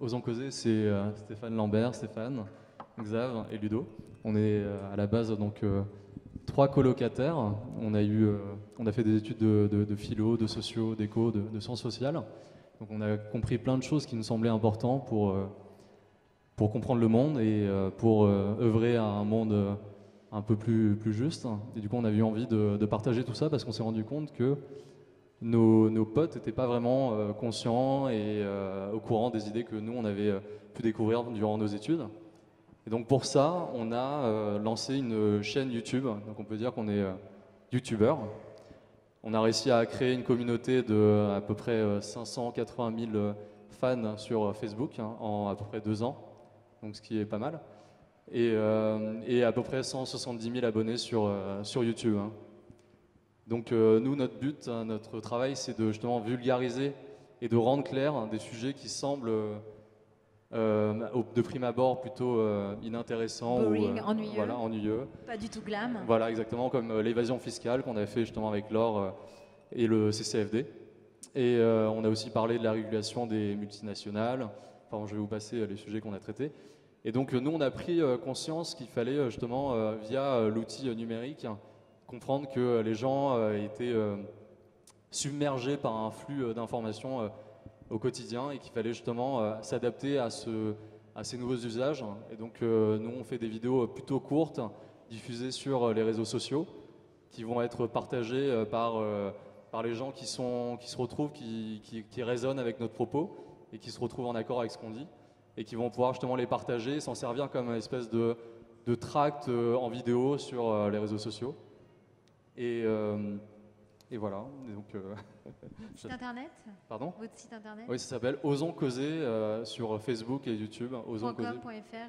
Osons causer, c'est Stéphane Lambert, Stéphane, Xav et Ludo. On est à la base donc 3 colocataires. On a fait des études de philo, de sociaux, d'éco, de sciences sociales. Donc on a compris plein de choses qui nous semblaient importantes pour comprendre le monde et pour œuvrer à un monde un peu plus juste. Et du coup on a eu envie de partager tout ça parce qu'on s'est rendu compte que nos potes n'étaient pas vraiment conscients et au courant des idées que nous, on avait pu découvrir durant nos études. Et donc pour ça, on a lancé une chaîne YouTube. Donc on peut dire qu'on est YouTubeur. On a réussi à créer une communauté de à peu près 580 000 fans sur Facebook en à peu près 2 ans, donc ce qui est pas mal. Et à peu près 170 000 abonnés sur YouTube. Donc nous, notre but, notre travail, c'est de justement vulgariser et de rendre clair des sujets qui semblent de prime abord plutôt inintéressants boring, ou ennuyeux. Voilà, ennuyeux. Pas du tout glam. Voilà, exactement, comme l'évasion fiscale qu'on avait fait justement avec Laure et le CCFD. Et on a aussi parlé de la régulation des multinationales. Enfin, je vais vous passer les sujets qu'on a traités. Et donc nous, on a pris conscience qu'il fallait justement, via l'outil numérique, comprendre que les gens étaient submergés par un flux d'informations au quotidien et qu'il fallait justement s'adapter à ces nouveaux usages. Et donc nous, on fait des vidéos plutôt courtes, diffusées sur les réseaux sociaux, qui vont être partagées par les gens qui se retrouvent, qui résonnent avec notre propos et qui se retrouvent en accord avec ce qu'on dit et qui vont pouvoir justement les partager et s'en servir comme une espèce de tract en vidéo sur les réseaux sociaux. Et voilà. Et donc, site internet. Pardon ? Votre site internet. Oui, ça s'appelle Osons causer sur Facebook et YouTube.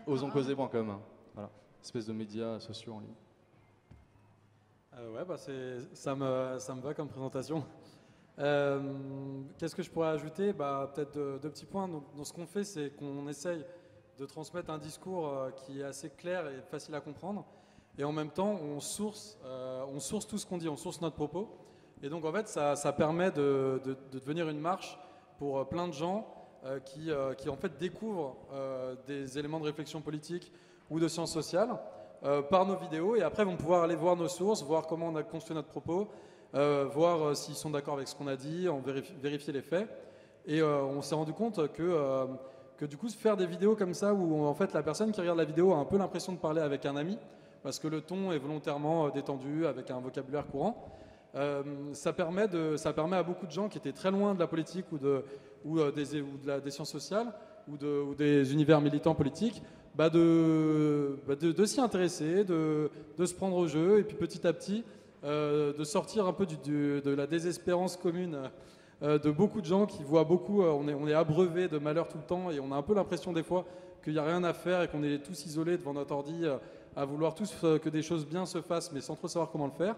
Osonscauser.com. Voilà, espèce de médias sociaux en ligne. Ouais, bah ça me va comme présentation. Qu'est-ce que je pourrais ajouter ? Peut-être deux petits points. Donc, ce qu'on fait, c'est qu'on essaye de transmettre un discours qui est assez clair et facile à comprendre. Et en même temps, on source tout ce qu'on dit, on source notre propos. Et donc, en fait, ça permet de devenir une marche pour plein de gens qui en fait, découvrent des éléments de réflexion politique ou de sciences sociales par nos vidéos. Et après, vont pouvoir aller voir nos sources, voir comment on a construit notre propos, voir s'ils sont d'accord avec ce qu'on a dit, vérifier les faits. Et on s'est rendu compte que du coup, faire des vidéos comme ça, où en fait, la personne qui regarde la vidéo a un peu l'impression de parler avec un ami, parce que le ton est volontairement détendu, avec un vocabulaire courant. Ça permet à beaucoup de gens qui étaient très loin de la politique ou des sciences sociales ou des univers militants politiques de s'y intéresser, de se prendre au jeu et puis petit à petit de sortir un peu de la désespérance commune de beaucoup de gens qui voient beaucoup, on est abreuvé de malheur tout le temps et on a un peu l'impression des fois qu'il n'y a rien à faire et qu'on est tous isolés devant notre ordi à vouloir tous que des choses bien se fassent mais sans trop savoir comment le faire.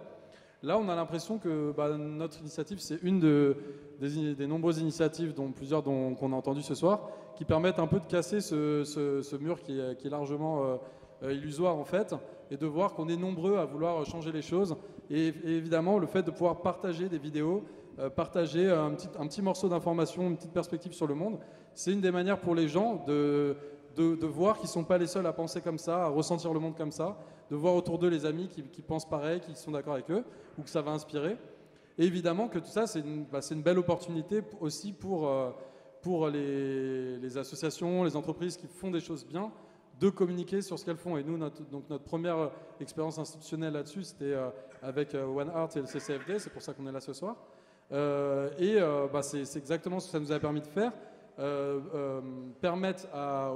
Là, on a l'impression que notre initiative, c'est une des nombreuses initiatives, dont plusieurs qu'on a entendues ce soir, qui permettent un peu de casser ce mur qui est largement illusoire en fait, et de voir qu'on est nombreux à vouloir changer les choses. Et évidemment, le fait de pouvoir partager des vidéos, partager un petit morceau d'information, une petite perspective sur le monde, c'est une des manières pour les gens de voir qu'ils ne sont pas les seuls à penser comme ça, à ressentir le monde comme ça, de voir autour d'eux les amis qui pensent pareil, qui sont d'accord avec eux, ou que ça va inspirer. Et évidemment que tout ça, c'est une belle opportunité aussi pour les associations, les entreprises qui font des choses bien, de communiquer sur ce qu'elles font. Et nous, notre première expérience institutionnelle là-dessus, c'était avec One Heart et le CCFD, c'est pour ça qu'on est là ce soir. C'est exactement ce que ça nous a permis de faire. Permettre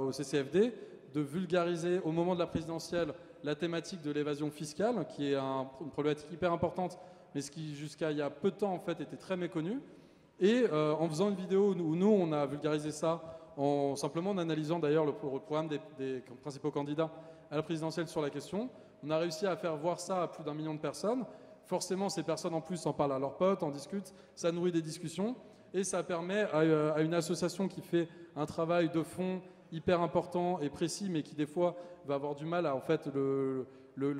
au CCFD de vulgariser au moment de la présidentielle la thématique de l'évasion fiscale, qui est une problématique hyper importante, mais ce qui jusqu'à il y a peu de temps en fait était très méconnu. Et en faisant une vidéo où nous on a vulgarisé ça, simplement en analysant d'ailleurs le programme des principaux candidats à la présidentielle sur la question, on a réussi à faire voir ça à plus d'1 million de personnes. Forcément, ces personnes en plus en parlent à leurs potes, en discutent, ça nourrit des discussions. Et ça permet à une association qui fait un travail de fond hyper important et précis, mais qui des fois va avoir du mal à en fait, le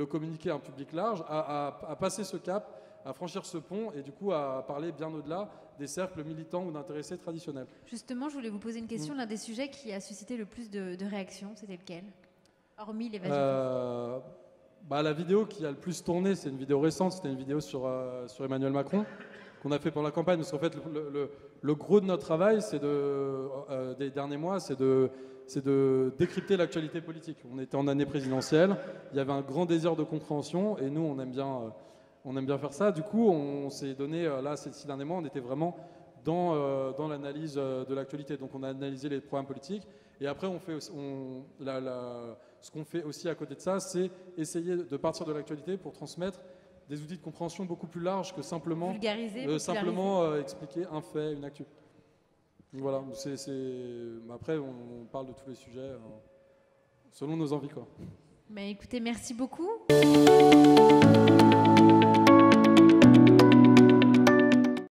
communiquer à un public large, à passer ce cap, à franchir ce pont et du coup à parler bien au-delà des cercles militants ou d'intéressés traditionnels. Justement, je voulais vous poser une question. L'un des sujets qui a suscité le plus de réactions, c'était lequel? Hormis l'évasion. La vidéo qui a le plus tourné, c'est une vidéo récente, c'était une vidéo sur Emmanuel Macron qu'on a fait pour la campagne, parce qu'en fait le gros de notre travail des derniers mois, c'est de décrypter l'actualité politique. On était en année présidentielle, il y avait un grand désir de compréhension et nous on aime bien faire ça. Du coup on s'est donné, là ces 6 derniers mois, on était vraiment dans l'analyse de l'actualité. Donc on a analysé les programmes politiques et après on fait ce qu'on fait aussi à côté de ça, c'est essayer de partir de l'actualité pour transmettre des outils de compréhension beaucoup plus larges que simplement expliquer un fait, une actu. Donc voilà, après on parle de tous les sujets selon nos envies, quoi. Écoutez, merci beaucoup.